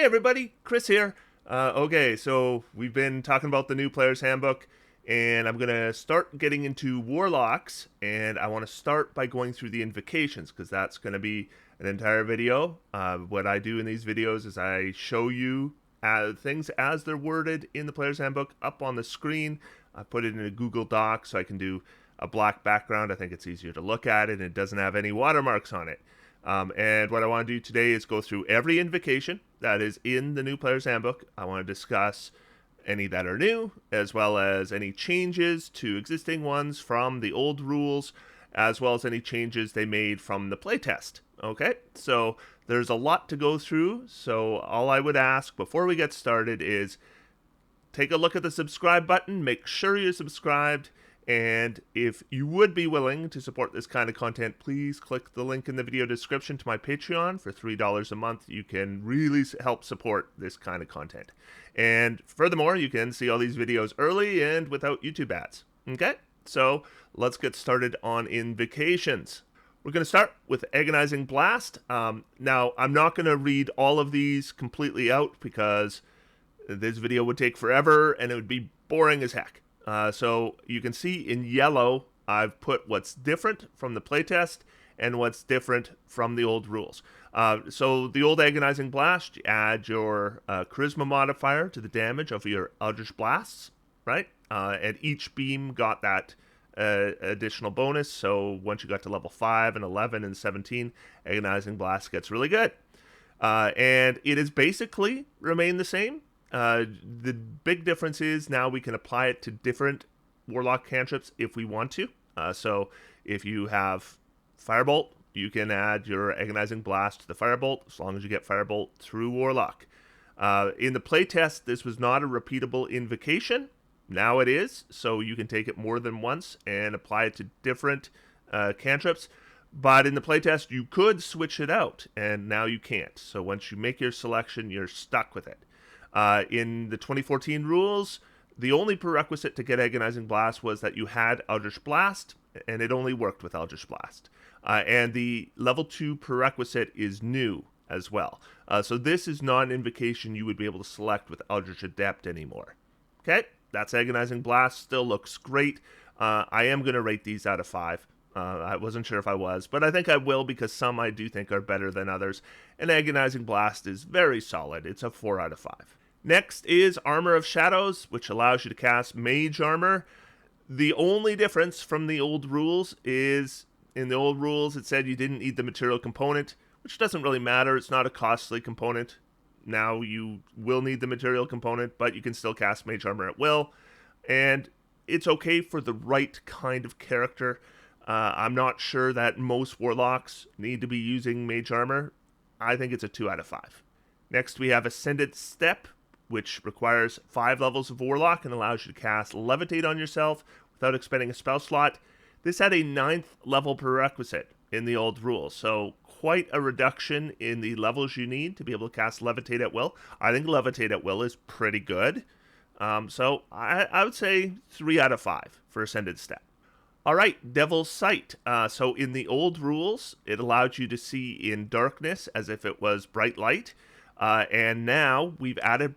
everybody, Chris here. Okay, so we've been talking about the new Player's Handbook, and I'm going to start getting into Warlocks, and I want to start by going through the Invocations, because that's going to be an entire video. What I do in these videos is I show you things as they're worded in the Player's Handbook up on the screen. I put it in a Google Doc so I can do a black background. I think it's easier to look at it, and it doesn't have any watermarks on it. And what I want to do today is go through every invocation that is in the new Player's Handbook. I want to discuss any that are new, as well as any changes to existing ones from the old rules, as well as any changes they made from the playtest. Okay, so there's a lot to go through, so all I would ask before we get started is take a look at the subscribe button, make sure you're subscribed, and if you would be willing to support this kind of content, please click the link in the video description to my Patreon. For $3 a month, you can really help support this kind of content. And furthermore, you can see all these videos early and without YouTube ads. Okay, so let's get started on invocations. We're going to start with Agonizing Blast. Now, I'm not going to read all of these completely out because this video would take forever and it would be boring as heck. So you can see in yellow, I've put what's different from the playtest and what's different from the old rules. So the old Agonizing Blast, you add your charisma modifier to the damage of your Eldritch Blasts, right? And each beam got that additional bonus. So once you got to level 5 and 11 and 17, Agonizing Blast gets really good. And it has basically remained the same. The big difference is now we can apply it to different Warlock cantrips if we want to. So if you have Firebolt, you can add your Agonizing Blast to the Firebolt as long as you get Firebolt through Warlock. In the playtest, this was not a repeatable invocation. Now it is, so you can take it more than once and apply it to different cantrips. But in the playtest, you could switch it out, and now you can't. So once you make your selection, you're stuck with it. In the 2014 rules, the only prerequisite to get Agonizing Blast was that you had Eldritch Blast, and it only worked with Eldritch Blast. And the level 2 prerequisite is new as well. So this is not an invocation you would be able to select with Eldritch Adept anymore. Okay, that's Agonizing Blast. Still looks great. I am going to rate these out of 5. I wasn't sure if I was, but I think I will because some I do think are better than others. And Agonizing Blast is very solid. It's a 4 out of 5. Next is Armor of Shadows, which allows you to cast Mage Armor. The only difference from the old rules is, in the old rules, it said you didn't need the material component, which doesn't really matter. It's not a costly component. Now you will need the material component, but you can still cast Mage Armor at will. And it's okay for the right kind of character. I'm not sure that most Warlocks need to be using Mage Armor. I think it's a 2 out of 5. Next, we have Ascendant Step, which requires 5 levels of Warlock and allows you to cast Levitate on yourself without expending a spell slot. This had a 9th level prerequisite in the old rules, so quite a reduction in the levels you need to be able to cast Levitate at will. I think Levitate at will is pretty good. So I would say 3 out of 5 for Ascendant Step. All right, Devil's Sight. So in the old rules, it allowed you to see in darkness as if it was bright light. And now we've added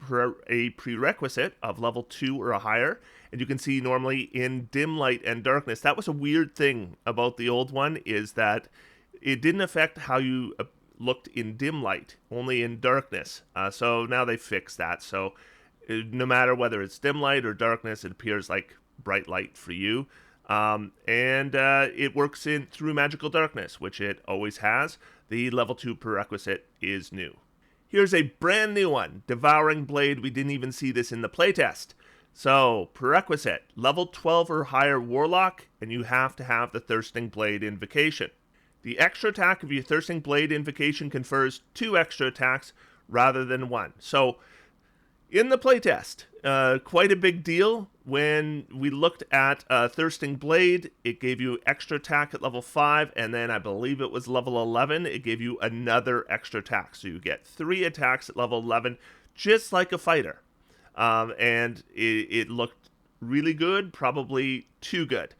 a prerequisite of level 2 or higher. And you can see normally in dim light and darkness. That was a weird thing about the old one, is that it didn't affect how you looked in dim light, only in darkness. So now they fixed that. So no matter whether it's dim light or darkness, it appears like bright light for you. And it works through magical darkness, which it always has. The level 2 prerequisite is new. Here's a brand new one, Devouring Blade. We didn't even see this in the playtest. So, prerequisite, level 12 or higher Warlock, and you have to have the Thirsting Blade invocation. The extra attack of your Thirsting Blade invocation confers 2 extra attacks rather than 1. So, in the playtest, quite a big deal. When we looked at Thirsting Blade, it gave you extra attack at level 5, and then I believe it was level 11, it gave you another extra attack. So you get 3 attacks at level 11, just like a fighter. And it looked really good, probably too good.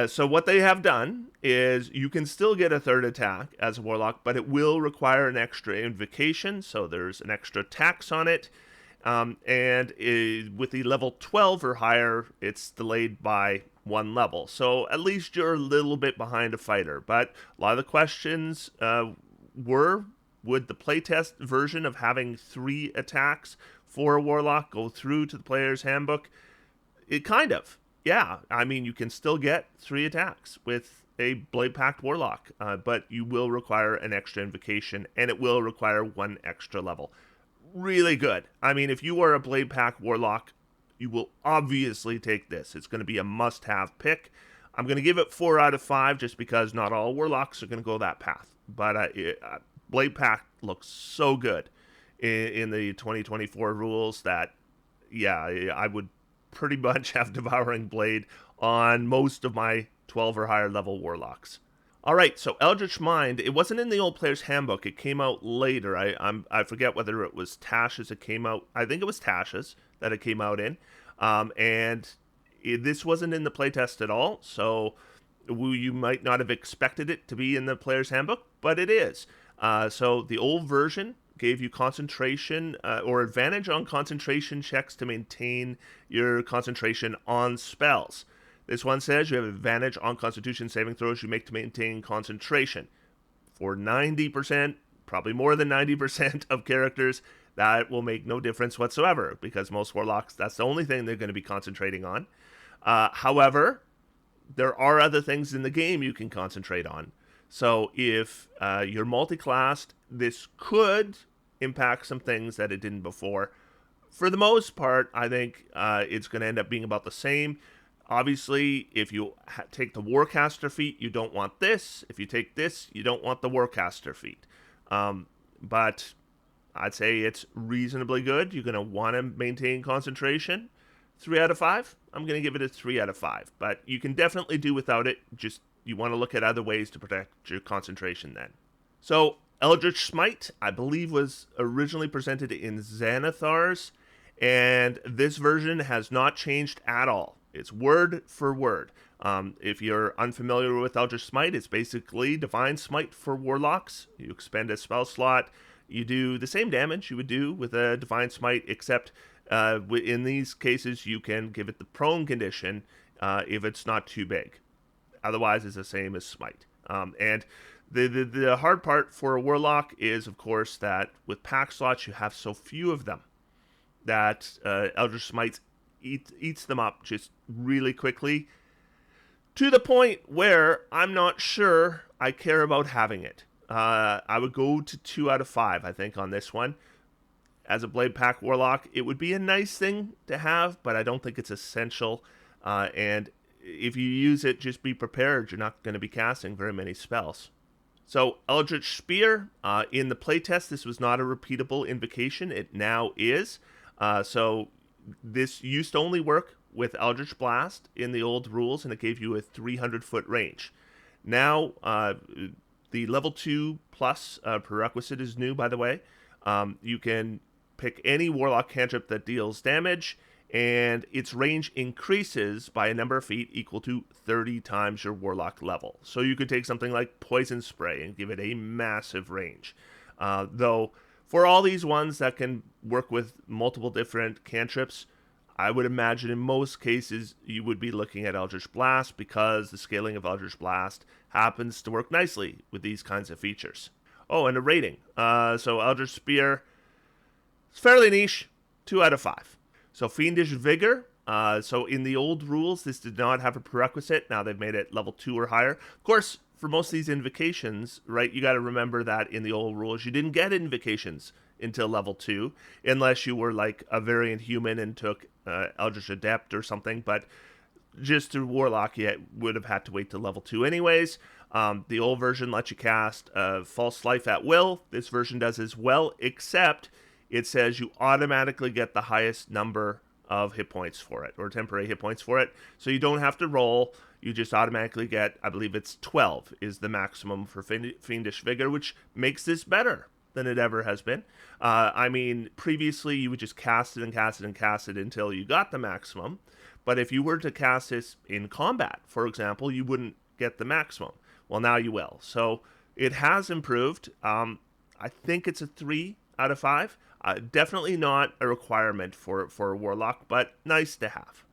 So what they have done is you can still get a third attack as a Warlock, but it will require an extra invocation, so there's an extra tax on it. With the level 12 or higher, it's delayed by 1 level. So at least you're a little bit behind a fighter. But a lot of the questions were, would the playtest version of having 3 attacks for a Warlock go through to the player's handbook? It kind of. Yeah, I mean, you can still get 3 attacks with a Blade Pact Warlock, but you will require an extra invocation, and it will require 1 extra level. Really good. I mean, if you are a Blade Pact Warlock, you will obviously take this. It's going to be a must-have pick. I'm going to give it 4 out of 5 just because not all Warlocks are going to go that path. But Blade Pact looks so good in the 2024 rules that, yeah, I would pretty much have Devouring Blade on most of my 12 or higher level Warlocks. All right, so Eldritch Mind, it wasn't in the old player's handbook. It came out later. I forget whether it was Tash's it came out. I think it was Tash's that it came out in. This wasn't in the playtest at all, so you might not have expected it to be in the player's handbook, but it is. So the old version gave you concentration or advantage on concentration checks to maintain your concentration on spells. This one says you have advantage on constitution saving throws you make to maintain concentration. For 90%, probably more than 90% of characters, that will make no difference whatsoever because most Warlocks, that's the only thing they're going to be concentrating on. However, there are other things in the game you can concentrate on. So if you're multi-classed, this could impact some things that it didn't before. For the most part, I think it's going to end up being about the same. Obviously, if you take the Warcaster feat, you don't want this. If you take this, you don't want the Warcaster feat. But I'd say it's reasonably good. You're going to want to maintain concentration. 3 out of 5. I'm going to give it a 3 out of 5. But you can definitely do without it. Just you want to look at other ways to protect your concentration then. So Eldritch Smite, I believe, was originally presented in Xanathar's. And this version has not changed at all. It's word for word. If you're unfamiliar with Eldritch Smite, it's basically Divine Smite for Warlocks. You expend a spell slot. You do the same damage you would do with a Divine Smite, except in these cases, you can give it the prone condition if it's not too big. Otherwise, it's the same as Smite. And the hard part for a Warlock is, of course, that with Pact slots, you have so few of them that Eldritch Smite eats them up just really quickly to the point where I'm not sure I care about having it. I would go to 2 out of 5, I think, on this one. As a Blade Pact Warlock, it would be a nice thing to have, but I don't think it's essential. And if you use it, just be prepared. You're not going to be casting very many spells. So Eldritch Spear, in the playtest, this was not a repeatable invocation. It now is. So this used to only work with Eldritch Blast in the old rules, and it gave you a 300-foot range. Now, the level 2 plus prerequisite is new, by the way. You can pick any Warlock cantrip that deals damage, and its range increases by a number of feet equal to 30 times your Warlock level. So you could take something like Poison Spray and give it a massive range. Though, for all these ones that can work with multiple different cantrips, I would imagine in most cases you would be looking at Eldritch Blast because the scaling of Eldritch Blast happens to work nicely with these kinds of features. Oh, and a rating. So Eldritch Spear, it's fairly niche, 2 out of 5. So Fiendish Vigor. So in the old rules, this did not have a prerequisite. Now they've made it level 2 or higher. Of course, for most of these invocations, right, you got to remember that in the old rules, you didn't get invocations until level 2, unless you were like a variant human and took Eldritch Adept or something. But just through Warlock, you would have had to wait till level 2 anyways. The old version lets you cast False Life at will. This version does as well, except it says you automatically get the highest number of hit points for it, or temporary hit points for it. So you don't have to roll. You just automatically get, I believe it's 12 is the maximum for Fiendish Vigor, which makes this better than it ever has been. I mean, previously you would just cast it and cast it and cast it until you got the maximum. But if you were to cast this in combat, for example, you wouldn't get the maximum. Well, now you will. So it has improved. I think it's a 3 out of 5. Definitely not a requirement for a Warlock, but nice to have.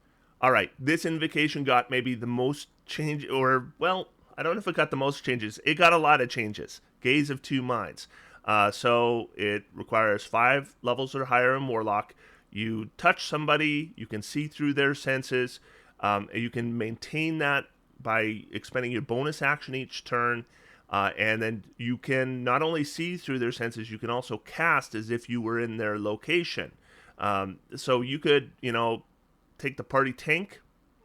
All right, this invocation got maybe the most change, or, well, I don't know if it got the most changes. It got a lot of changes. Gaze of Two Minds. So it requires 5 levels or higher in Warlock. You touch somebody, you can see through their senses. You can maintain that by expending your bonus action each turn. And then you can not only see through their senses, you can also cast as if you were in their location. So you could, take the party tank,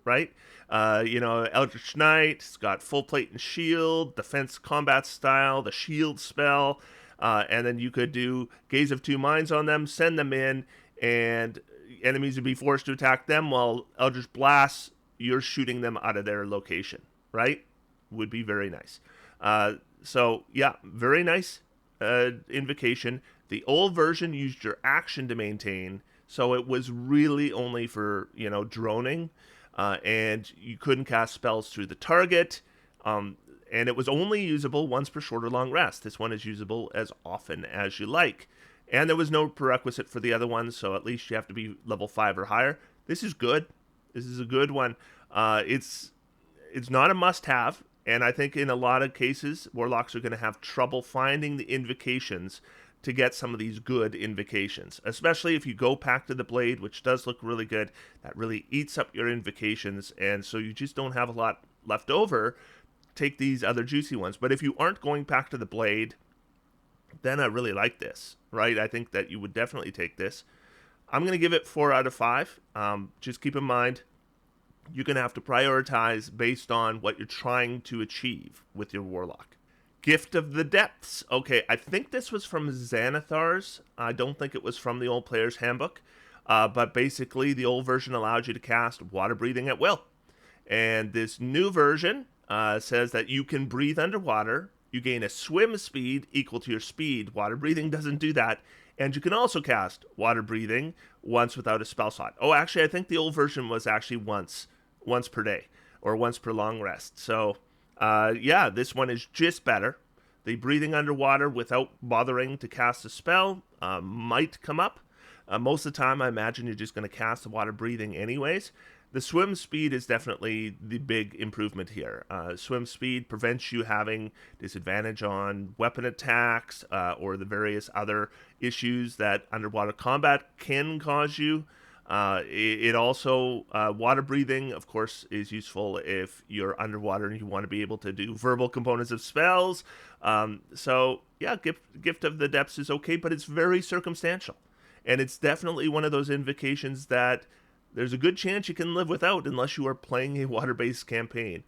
right? Eldritch Knight, it's got full plate and shield, defense combat style, the shield spell, and then you could do Gaze of Two Minds on them, send them in, and enemies would be forced to attack them while Eldritch Blast, you're shooting them out of their location, right? Would be very nice. So yeah, very nice invocation. The old version used your action to maintain, so it was really only for, droning, and you couldn't cast spells through the target, and it was only usable once per short or long rest. This one is usable as often as you like. And there was no prerequisite for the other ones, so at least you have to be level 5 or higher. This is good. This is a good one. It's not a must-have, and I think in a lot of cases, Warlocks are going to have trouble finding the invocations to get some of these good invocations, especially if you go Pact of the Blade, which does look really good. That really eats up your invocations, and so you just don't have a lot left over. Take these other juicy ones. But if you aren't going Pact of the Blade, then I really like this, right? I think that you would definitely take this. I'm going to give it 4 out of 5. Just keep in mind, you're going to have to prioritize based on what you're trying to achieve with your Warlock. Gift of the Depths. Okay, I think this was from Xanathar's. I don't think it was from the old Player's Handbook. But basically, the old version allowed you to cast water breathing at will. And this new version says that you can breathe underwater. You gain a swim speed equal to your speed. Water breathing doesn't do that. And you can also cast water breathing once without a spell slot. Oh, actually, I think the old version was actually once per day or once per long rest. So, yeah, this one is just better. The breathing underwater without bothering to cast a spell might come up. Most of the time, I imagine you're just going to cast the water breathing anyways. The swim speed is definitely the big improvement here. Swim speed prevents you having disadvantage on weapon attacks or the various other issues that underwater combat can cause you. It also, water breathing, of course, is useful if you're underwater and you want to be able to do verbal components of spells. So, yeah, Gift of the Depths is okay, but it's very circumstantial. And it's definitely one of those invocations that there's a good chance you can live without unless you are playing a water-based campaign.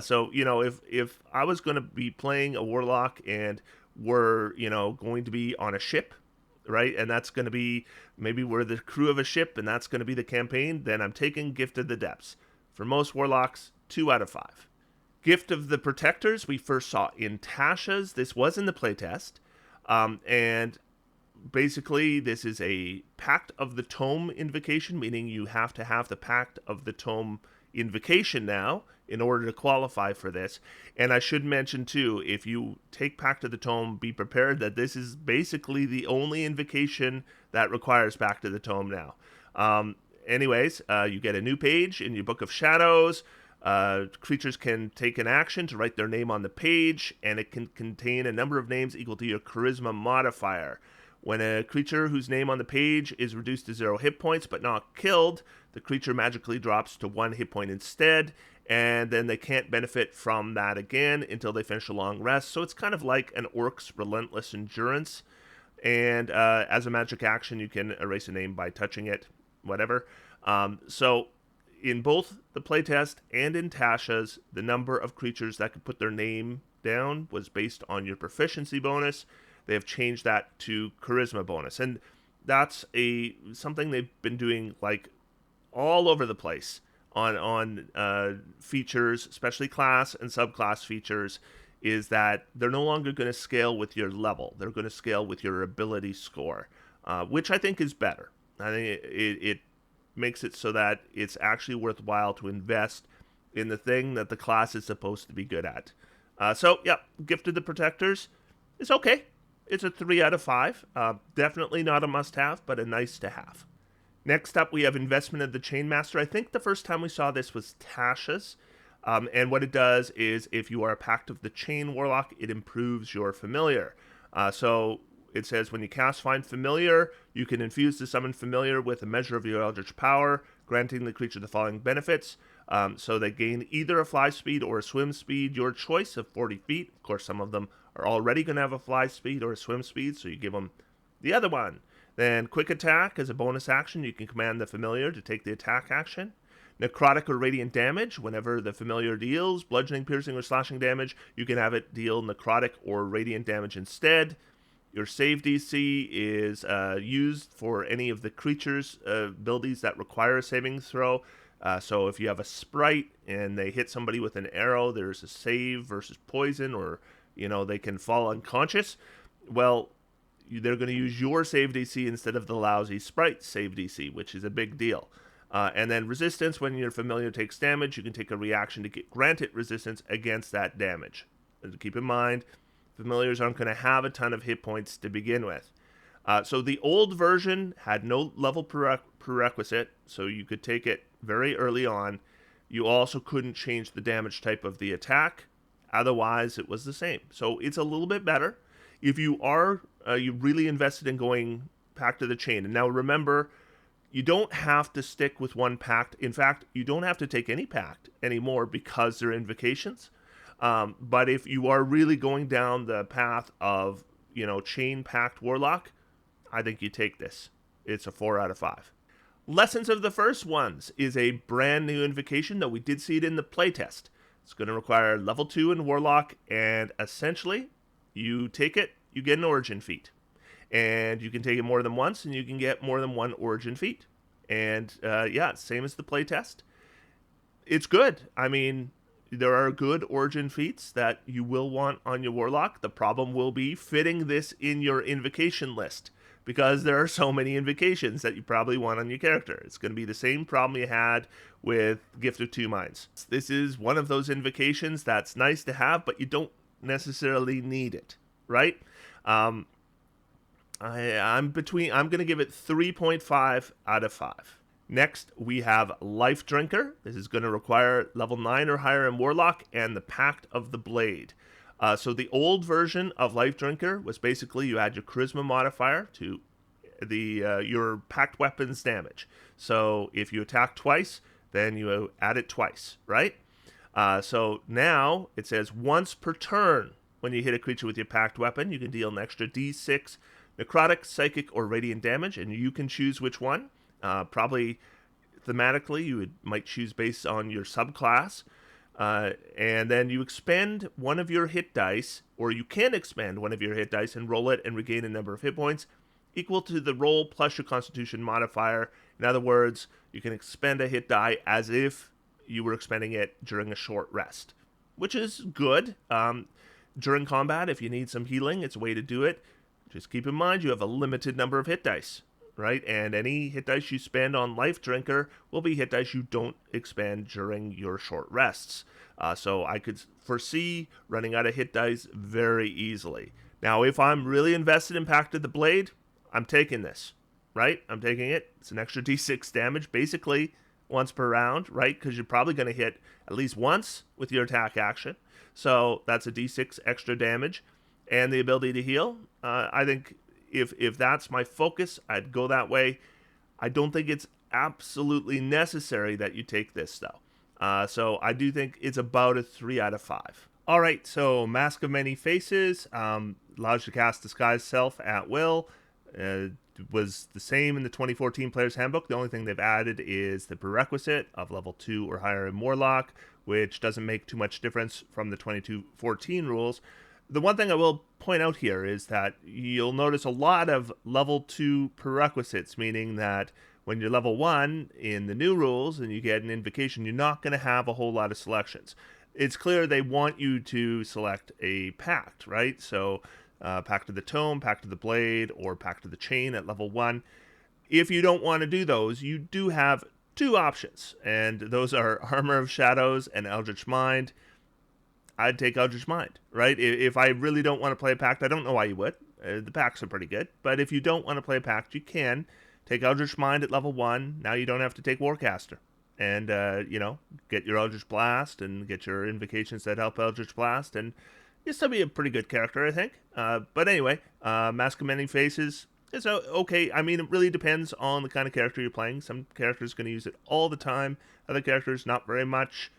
So, if I was going to be playing a Warlock and we're, going to be on a ship, right, and that's going to be, maybe we're the crew of a ship and that's going to be the campaign, then I'm taking Gift of the Depths. For most Warlocks, 2 out of 5. Gift of the Protectors, we first saw in Tasha's. This was in the playtest. And basically, this is a Pact of the Tome invocation, meaning you have to have the Pact of the Tome invocation now in order to qualify for this. And I should mention, too, if you take Pact of the Tome, be prepared that this is basically the only invocation that requires Pact of the Tome now. Anyways, you get a new page in your Book of Shadows. Creatures can take an action to write their name on the page, and it can contain a number of names equal to your Charisma modifier. When a creature whose name on the page is reduced to 0 hit points but not killed, the creature magically drops to 1 hit point instead, and then they can't benefit from that again until they finish a long rest. So it's kind of like an Orc's Relentless Endurance. And as a magic action, you can erase a name by touching it, whatever. So in both the playtest and in Tasha's, the number of creatures that could put their name down was based on your proficiency bonus. They have changed that to charisma bonus, and that's something they've been doing like all over the place on features, especially class and subclass features. Is that they're no longer going to scale with your level; they're going to scale with your ability score, which I think is better. I think it makes it so that it's actually worthwhile to invest in the thing that the class is supposed to be good at. So, yeah, Gift of the Protectors is okay. It's a 3 out of 5. Definitely not a must-have, but a nice-to-have. Next up, we have Investment of the Chainmaster. I think the first time we saw this was Tasha's. And what it does is, if you are a Pact of the Chain Warlock, it improves your Familiar. So it says, when you cast Find Familiar, you can infuse the summoned Familiar with a measure of your Eldritch power, granting the creature the following benefits. So they gain either a fly speed or a swim speed, your choice, of 40 feet. Of course, some of them are already going to have a fly speed or a swim speed, so you give them the other one. Then Quick Attack, as a bonus action, you can command the Familiar to take the attack action. Necrotic or Radiant Damage, whenever the Familiar deals bludgeoning, piercing, or slashing damage, you can have it deal necrotic or radiant damage instead. Your save DC is used for any of the creature's abilities that require a saving throw. So if you have a sprite and they hit somebody with an arrow, there's a save versus poison, or they can fall unconscious. Well, they're going to use your save DC instead of the lousy sprite save DC, which is a big deal. And then resistance, when your Familiar takes damage, you can take a reaction to grant it resistance against that damage. And keep in mind, Familiars aren't going to have a ton of hit points to begin with. So the old version had no level prerequisite, so you could take it very early on. You also couldn't change the damage type of the attack. Otherwise, it was the same. So it's a little bit better. If you are you really invested in going Pact of the Chain, and now remember, you don't have to stick with one pact. In fact, you don't have to take any pact anymore because they're invocations. But if you are really going down the path of, Chain Pact Warlock, I think you take this. It's a 4 out of 5. Lessons of the First Ones is a brand new invocation, though we did see it in the playtest. It's going to require level 2 in Warlock, and essentially, you take it, you get an origin feat. And you can take it more than once, and you can get more than one origin feat. And same as the playtest. It's good. I mean, there are good origin feats that you will want on your Warlock. The problem will be fitting this in your invocation list, because there are so many invocations that you probably want on your character. It's going to be the same problem you had with Gift of Two Minds. This is one of those invocations that's nice to have, but you don't necessarily need it, right? I'm going to give it 3.5 out of 5. Next, we have Lifedrinker. This is going to require level 9 or higher in Warlock and the Pact of the Blade. So the old version of Lifedrinker was basically you add your Charisma modifier to your Pact weapons damage. So if you attack twice, then you add it twice, right? So now it says once per turn, when you hit a creature with your Pact weapon, you can deal an extra D6 necrotic, psychic, or radiant damage, and you can choose which one. Probably thematically, you might choose based on your subclass. And then you expend one of your hit dice, or you can expend one of your hit dice and roll it and regain a number of hit points equal to the roll plus your Constitution modifier. In other words, you can expend a hit die as if you were expending it during a short rest, which is good. During combat, if you need some healing, it's a way to do it. Just keep in mind you have a limited number of hit dice, right? And any hit dice you spend on Lifedrinker will be hit dice you don't expend during your short rests. So I could foresee running out of hit dice very easily. Now, if I'm really invested in Pact of the Blade, I'm taking this, right? I'm taking it. It's an extra D6 damage, basically once per round, right? Because you're probably going to hit at least once with your attack action. So that's a D6 extra damage. And the ability to heal. I think if that's my focus, I'd go that way. I don't think it's absolutely necessary that you take this, though. So I do think it's about a 3 out of 5. All right, so Mask of Many Faces allows you to cast Disguise Self at will. Was the same in the 2014 Player's Handbook. The only thing they've added is the prerequisite of level 2 or higher in Warlock, which doesn't make too much difference from the 2014 rules. The one thing I will point out here is that you'll notice a lot of level 2 prerequisites, meaning that when you're level 1 in the new rules and you get an invocation, you're not going to have a whole lot of selections. It's clear they want you to select a pact, right? So Pact of the Tome, Pact of the Blade, or Pact of the Chain at level 1. If you don't want to do those, you do have two options, and those are Armor of Shadows and Eldritch Mind. I'd take Eldritch Mind, right? If I really don't want to play a Pact, I don't know why you would. The Pacts are pretty good, but if you don't want to play a Pact, you can take Eldritch Mind at level 1. Now you don't have to take Warcaster. And, get your Eldritch Blast and get your Invocations that help Eldritch Blast, and you'll still be a pretty good character, I think. But anyway, Mask of Many Faces is okay. I mean, it really depends on the kind of character you're playing. Some characters are going to use it all the time. Other characters, not very much.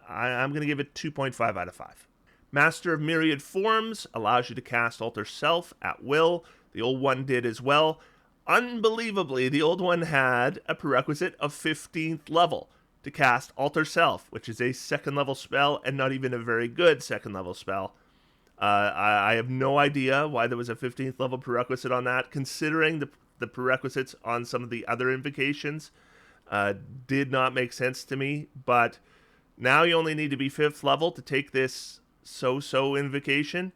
I'm going to give it 2.5 out of 5. Master of Myriad Forms allows you to cast Alter Self at will. The old one did as well. Unbelievably, the old one had a prerequisite of 15th level to cast Alter Self, which is a 2nd level spell and not even a very good 2nd level spell. I have no idea why there was a 15th level prerequisite on that, considering the prerequisites on some of the other invocations. Did not make sense to me, but now you only need to be 5th level to take this so-so invocation.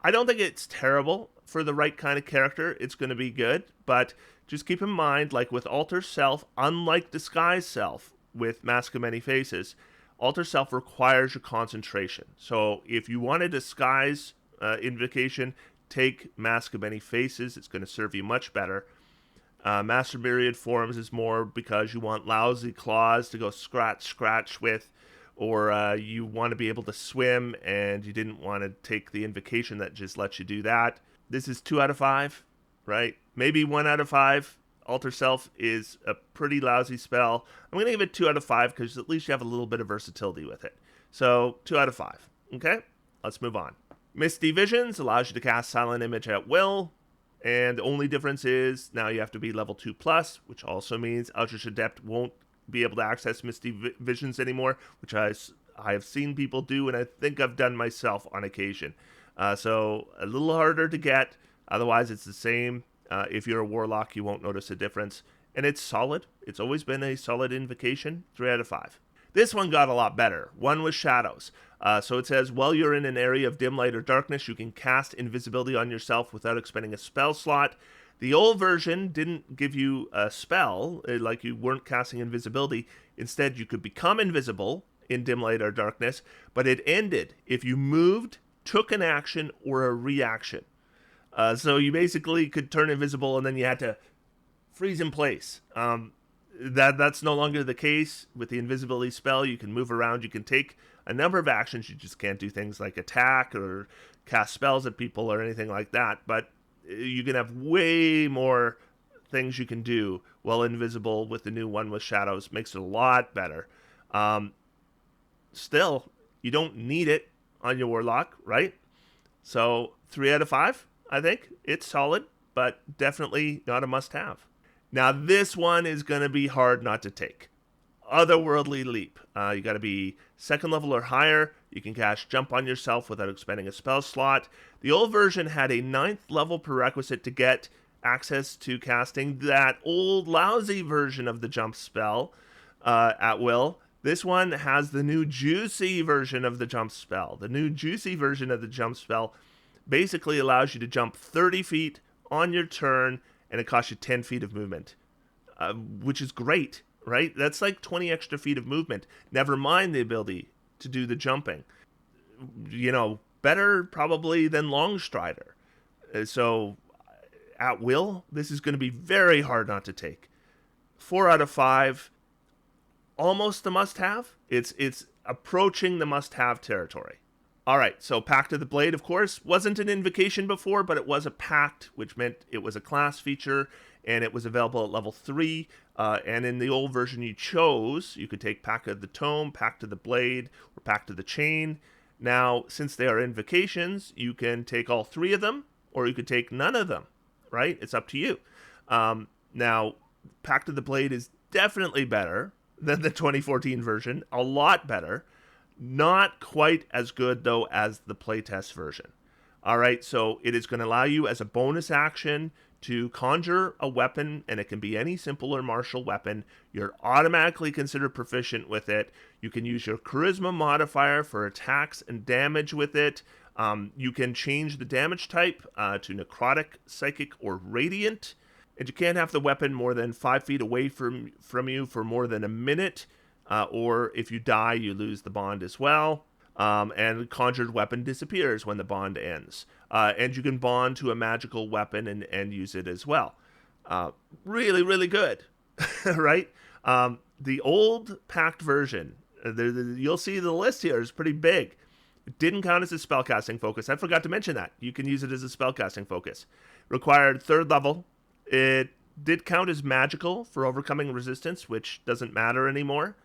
I don't think it's terrible. For the right kind of character, it's going to be good, but just keep in mind, like with Alter Self, unlike Disguise Self with Mask of Many Faces, Alter Self requires your concentration. So if you want a Disguise invocation, take Mask of Many Faces. It's going to serve you much better. Master Myriad Forms is more because you want lousy claws to go scratch with, or you want to be able to swim and you didn't want to take the invocation that just lets you do that. This is 2 out of 5, right? Maybe 1 out of 5. Alter Self is a pretty lousy spell. I'm going to give it 2 out of 5 because at least you have a little bit of versatility with it. So 2 out of 5. Okay, let's move on. Misty Visions allows you to cast Silent Image at will. And the only difference is now you have to be level 2+, which also means Eldritch Adept won't be able to access Misty Visions anymore, which I have seen people do, and I think I've done myself on occasion. So a little harder to get. Otherwise, it's the same. If you're a Warlock, you won't notice a difference. And it's solid. It's always been a solid invocation. 3 out of 5. This one got a lot better. 1 was Shadows. So it says, while you're in an area of dim light or darkness, you can cast invisibility on yourself without expending a spell slot. The old version didn't give you a spell, like you weren't casting invisibility. Instead, you could become invisible in dim light or darkness, but it ended if you moved, took an action, or a reaction. So you basically could turn invisible and then you had to freeze in place. That's no longer the case. With the invisibility spell, you can move around, you can take a number of actions. You just can't do things like attack or cast spells at people or anything like that, but you can have way more things you can do while invisible with the new one with Shadows. Makes it a lot better. Still, you don't need it on your Warlock, right? So 3 out of 5, I think. It's solid, but definitely not a must-have. Now, this one is going to be hard not to take. Otherworldly Leap. You got to be 2nd level or higher. You can cast Jump on yourself without expending a spell slot. The old version had a 9th level prerequisite to get access to casting that old lousy version of the Jump spell at will. This one has the new juicy version of the Jump spell. The new juicy version of the Jump spell basically allows you to jump 30 feet on your turn, and it costs you 10 feet of movement, which is great, right? That's like 20 extra feet of movement. Never mind the ability to do the jumping. Better probably than Longstrider. So at will, this is going to be very hard not to take. 4 out of 5, almost a must-have. It's approaching the must-have territory. All right, so Pact of the Blade, of course, wasn't an invocation before, but it was a Pact, which meant it was a class feature, and it was available at level 3. And in the old version you chose, you could take Pact of the Tome, Pact of the Blade, or Pact of the Chain. Now, since they are invocations, you can take all 3 of them, or you could take none of them, right? It's up to you. Now, Pact of the Blade is definitely better than the 2014 version, a lot better. Not quite as good, though, as the playtest version. All right, so it is going to allow you as a bonus action to conjure a weapon, and it can be any simple or martial weapon. You're automatically considered proficient with it. You can use your charisma modifier for attacks and damage with it. You can change the damage type to necrotic, psychic, or radiant. And you can't have the weapon more than 5 feet away from you for more than a minute, or if you die, you lose the bond as well. And conjured weapon disappears when the bond ends. And you can bond to a magical weapon and use it as well. Really, really good, right? The old Pact version, you'll see the list here is pretty big. It didn't count as a spellcasting focus. I forgot to mention that. You can use it as a spellcasting focus. Required 3rd level. It did count as magical for overcoming resistance, which doesn't matter anymore.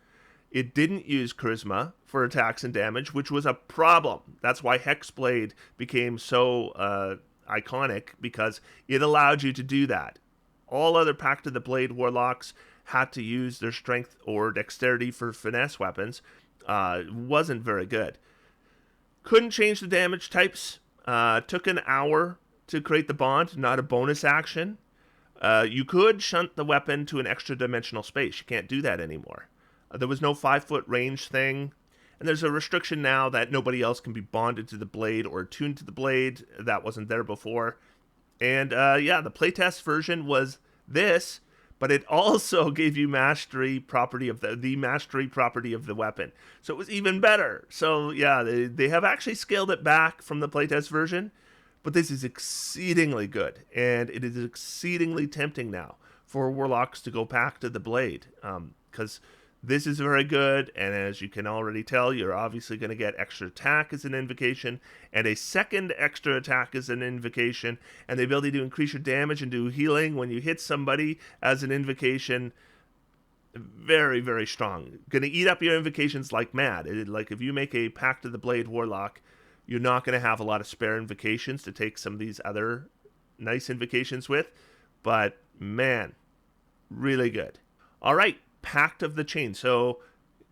It didn't use charisma for attacks and damage, which was a problem. That's why Hexblade became so iconic, because it allowed you to do that. All other Pact of the Blade warlocks had to use their strength or dexterity for finesse weapons. Wasn't very good. Couldn't change the damage types. Took an hour to create the bond, not a bonus action. You could shunt the weapon to an extra dimensional space. You can't do that anymore. There was no 5-foot range thing. And there's a restriction now that nobody else can be bonded to the blade or attuned to the blade. That wasn't there before. And the playtest version was this, but it also gave you mastery property of the mastery property of the weapon. So it was even better. So yeah, they have actually scaled it back from the playtest version, but this is exceedingly good, and it is exceedingly tempting now for warlocks to go Pact of the Blade, because this is very good, and as you can already tell, you're obviously going to get extra attack as an invocation, and a second extra attack as an invocation, and the ability to increase your damage and do healing when you hit somebody as an invocation. Very, very strong. Going to eat up your invocations like mad. Like if you make a Pact of the Blade warlock, you're not going to have a lot of spare invocations to take some of these other nice invocations with, but man, really good. All right. Pact of the Chain. So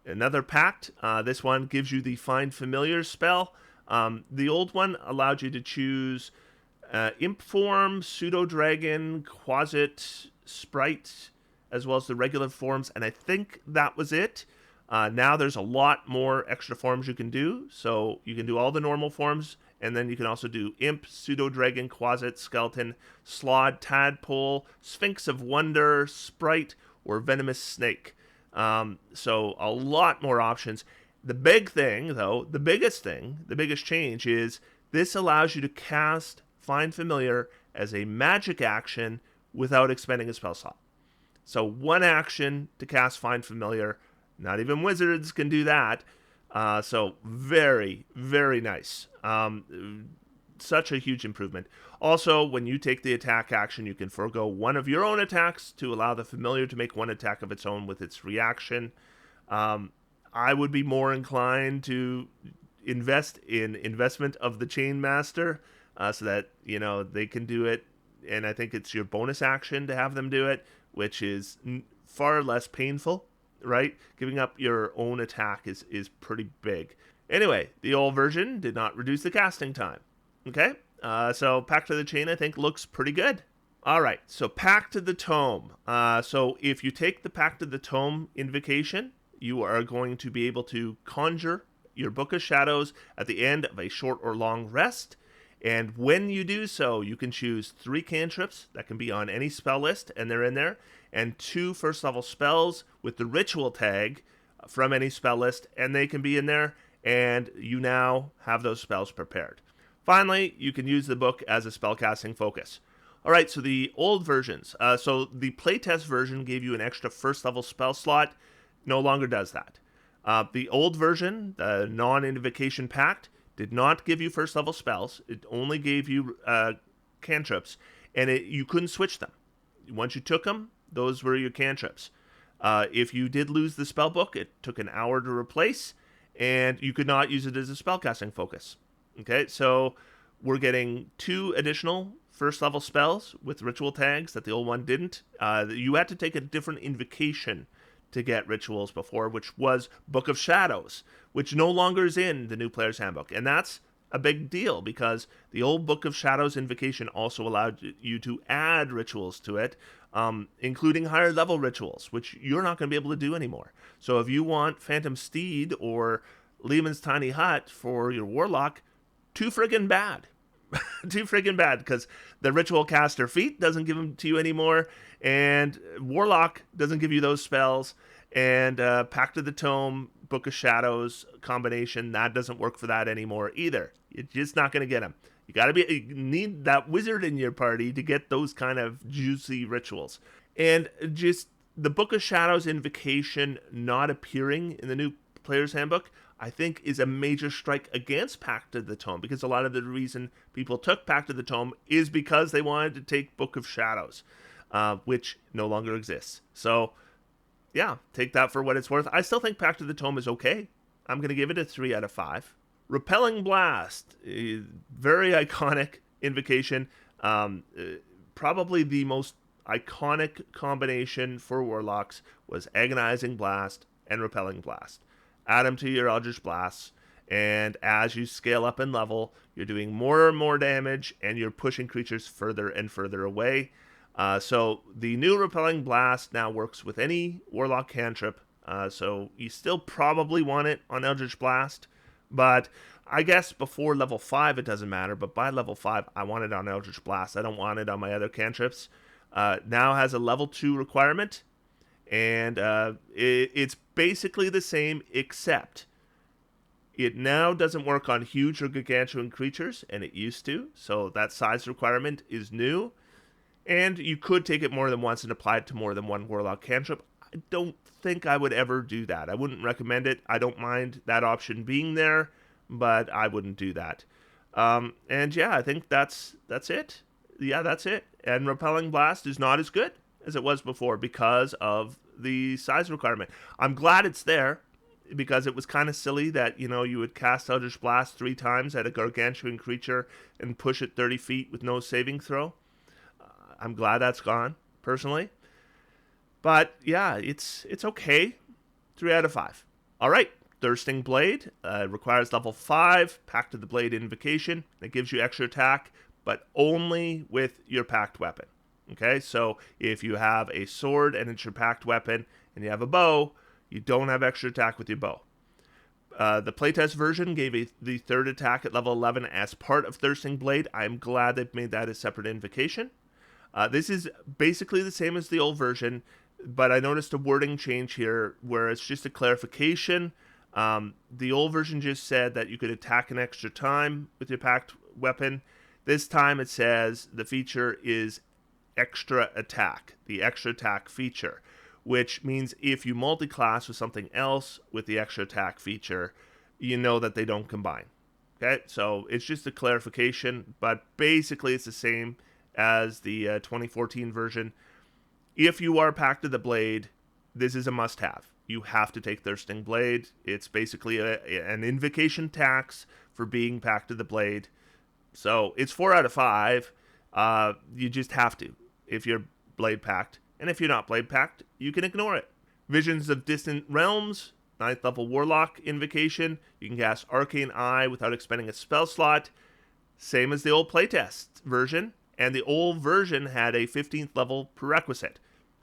another Pact. This one gives you the Find Familiar spell. The old one allowed you to choose Imp Form, Pseudo Dragon, Quasit, Sprite, as well as the regular forms, and I think that was it. Now there's a lot more extra forms you can do. So you can do all the normal forms, and then you can also do Imp, Pseudo Dragon, Quasit, Skeleton, Slod, Tadpole, Sphinx of Wonder, Sprite, or Venomous Snake. So a lot more options. The big thing, though, the biggest change is this allows you to cast Find Familiar as a magic action without expending a spell slot. So one action to cast Find Familiar. Not even wizards can do that. So very, very nice. Such a huge improvement. Also, when you take the attack action, you can forego one of your own attacks to allow the familiar to make one attack of its own with its reaction. I would be more inclined to invest in Investment of the Chainmaster, so that they can do it, and I think it's your bonus action to have them do it, which is far less painful, right? Giving up your own attack is pretty big. Anyway, the old version did not reduce the casting time. Okay, so Pact of the Chain, I think, looks pretty good. All right, so Pact of the Tome. So if you take the Pact of the Tome invocation, you are going to be able to conjure your Book of Shadows at the end of a short or long rest. And when you do so, you can choose 3 cantrips that can be on any spell list, and they're in there, and 2 first level spells with the ritual tag from any spell list, and they can be in there, and you now have those spells prepared. Finally, you can use the book as a spellcasting focus. All right, so the old versions. So the playtest version gave you an extra first level spell slot. No longer does that. The old version, the non-invocation Pact, did not give you first level spells. It only gave you cantrips, and you couldn't switch them. Once you took them, those were your cantrips. If you did lose the spell book, it took an hour to replace, and you could not use it as a spellcasting focus. Okay, so we're getting 2 additional first level spells with ritual tags that the old one didn't. You had to take a different invocation to get rituals before, which was Book of Shadows, which no longer is in the new Player's Handbook. And that's a big deal, because the old Book of Shadows invocation also allowed you to add rituals to it, including higher level rituals, which you're not going to be able to do anymore. So if you want Phantom Steed or Lehman's Tiny Hut for your Warlock, too friggin' bad. too friggin' bad, because the Ritual Caster feat doesn't give them to you anymore, and Warlock doesn't give you those spells, and Pact of the Tome, Book of Shadows combination, that doesn't work for that anymore either. You're just not going to get them. You need that wizard in your party to get those kind of juicy rituals. And just the Book of Shadows invocation not appearing in the new Player's Handbook, I think, is a major strike against Pact of the Tome, because a lot of the reason people took Pact of the Tome is because they wanted to take Book of Shadows, which no longer exists. So, yeah, take that for what it's worth. I still think Pact of the Tome is okay. I'm going to give it a 3 out of 5. Repelling Blast, very iconic invocation. Probably the most iconic combination for Warlocks was Agonizing Blast and Repelling Blast. Add them to your Eldritch Blasts, and as you scale up in level, you're doing more and more damage, and you're pushing creatures further and further away. So the new Repelling Blast now works with any Warlock cantrip, so you still probably want it on Eldritch Blast, but I guess before level 5 it doesn't matter, but by level 5 I want it on Eldritch Blast. I don't want it on my other cantrips. Now has a level 2 requirement, and it's basically the same, except it now doesn't work on huge or gargantuan creatures, and it used to, so that size requirement is new. And you could take it more than once and apply it to more than one Warlock cantrip. I don't think I would ever do that. I wouldn't recommend it. I don't mind that option being there, but I wouldn't do that. And yeah, I think that's it. Yeah, that's it. And Repelling Blast is not as good as it was before because of the size requirement. I'm glad it's there, because it was kind of silly that, you would cast Eldritch Blast 3 times at a gargantuan creature and push it 30 feet with no saving throw. I'm glad that's gone, personally. But yeah, it's okay. 3 out of 5. All right, Thirsting Blade requires level 5, Pact of the Blade invocation. It gives you extra attack, but only with your Pact weapon. Okay, so if you have a sword and it's your Pact weapon, and you have a bow, you don't have extra attack with your bow. The playtest version gave the 3rd attack at level 11 as part of Thirsting Blade. I'm glad they've made that a separate invocation. This is basically the same as the old version, but I noticed a wording change here where it's just a clarification. The old version just said that you could attack an extra time with your Pact weapon. This time it says the feature is extra attack, the extra attack feature, which means if you multi-class with something else with the extra attack feature, you know that they don't combine. Okay, so it's just a clarification, but basically it's the same as the 2014 version. If you are Pact of the Blade, this is a must-have. You have to take Thirsting Blade. It's basically an invocation tax for being Pact of the Blade. So it's 4 out of 5. You just have to if you're Blade Pact. And if you're not Blade Pact, you can ignore it. Visions of Distant Realms, 9th level Warlock invocation. You can cast Arcane Eye without expending a spell slot. Same as the old playtest version. And the old version had a 15th level prerequisite.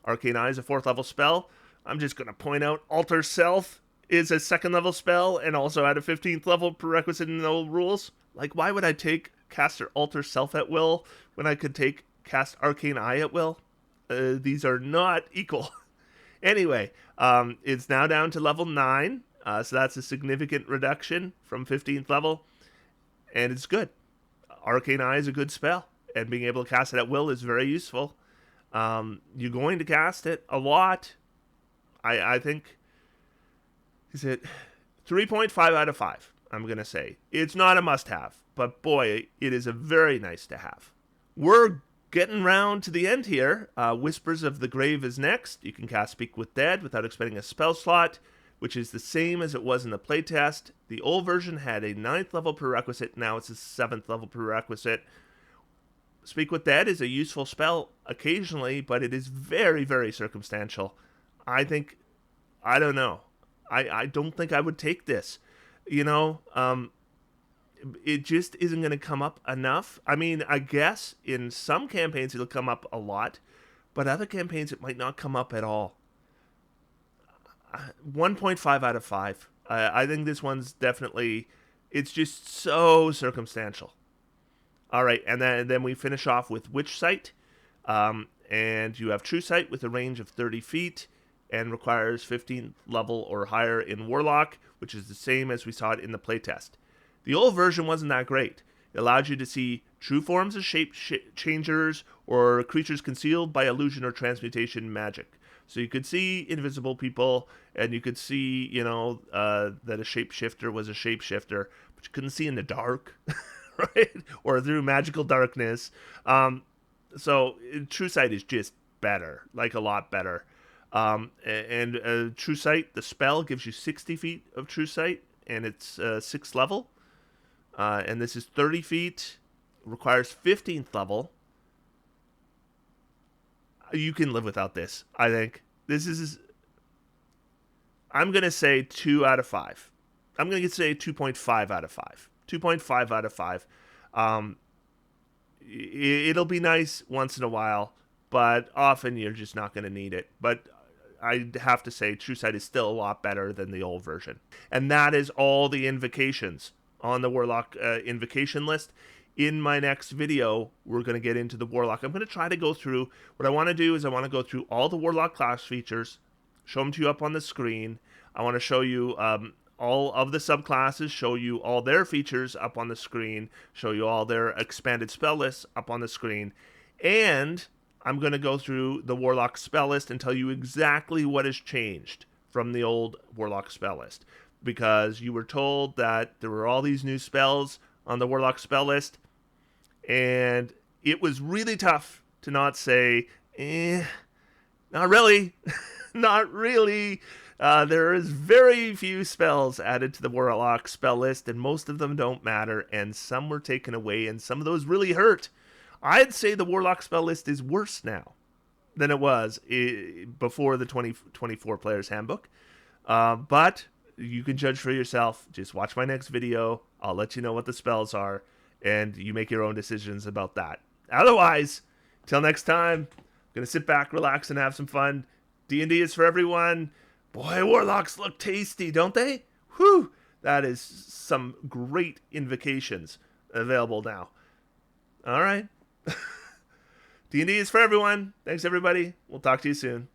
Arcane Eye is a 4th level spell. I'm just going to point out Alter Self is a 2nd level spell and also had a 15th level prerequisite in the old rules. Like, why would I take Caster Alter Self at will when I could cast Arcane Eye at will? These are not equal. Anyway, it's now down to level 9. So that's a significant reduction from 15th level. And it's good. Arcane Eye is a good spell. And being able to cast it at will is very useful. You're going to cast it a lot. I think, is it 3.5 out of 5, I'm going to say. It's not a must-have, but boy, it is a very nice to have. We're getting round to the end here. Whispers of the Grave is next. You can cast Speak with Dead without expending a spell slot, which is the same as it was in the playtest. The old version had a 9th level prerequisite. Now it's a 7th level prerequisite. Speak with Dead is a useful spell occasionally, but it is very, very circumstantial. I don't know. I don't think I would take this. It just isn't going to come up enough. I mean, I guess in some campaigns it'll come up a lot, but other campaigns it might not come up at all. 1.5 out of 5. I think this one's definitely, it's just so circumstantial. All right, and then we finish off with Witch Sight. And you have True Sight with a range of 30 feet and requires 15th level or higher in Warlock, which is the same as we saw it in the playtest. The old version wasn't that great. It allowed you to see true forms of shape changers or creatures concealed by illusion or transmutation magic. So you could see invisible people, and you could see, that a shapeshifter was a shapeshifter, but you couldn't see in the dark, right? Or through magical darkness. So True Sight is just better, like a lot better. And True Sight, the spell gives you 60 feet of True Sight, and it's 6th level. And this is 30 feet, requires 15th level. You can live without this, I think. This is, I'm going to say 2 out of 5. I'm going to say 2.5 out of 5. 2.5 out of 5. It'll be nice once in a while, but often you're just not going to need it. But I have to say, True Sight is still a lot better than the old version. And that is all the invocations on the Warlock invocation list. In my next video, we're going to get into the Warlock. I'm going to try to go through, what I want to do is I want to go through all the Warlock class features, show them to you up on the screen. I want to show you all of the subclasses, show you all their features up on the screen, show you all their expanded spell lists up on the screen, and I'm going to go through the Warlock spell list and tell you exactly what has changed from the old Warlock spell list, because you were told that there were all these new spells on the Warlock spell list, and it was really tough to not say, not really, not really. There is very few spells added to the Warlock spell list, and most of them don't matter, and some were taken away, and some of those really hurt. I'd say the Warlock spell list is worse now than it was before the 2024 Player's Handbook. But you can judge for yourself. Just watch my next video. I'll let you know what the spells are, and you make your own decisions about that. Otherwise, till next time, I'm going to sit back, relax, and have some fun. D&D is for everyone. Boy, Warlocks look tasty, don't they? Whew! That is some great invocations available now. All right. D&D is for everyone. Thanks, everybody. We'll talk to you soon.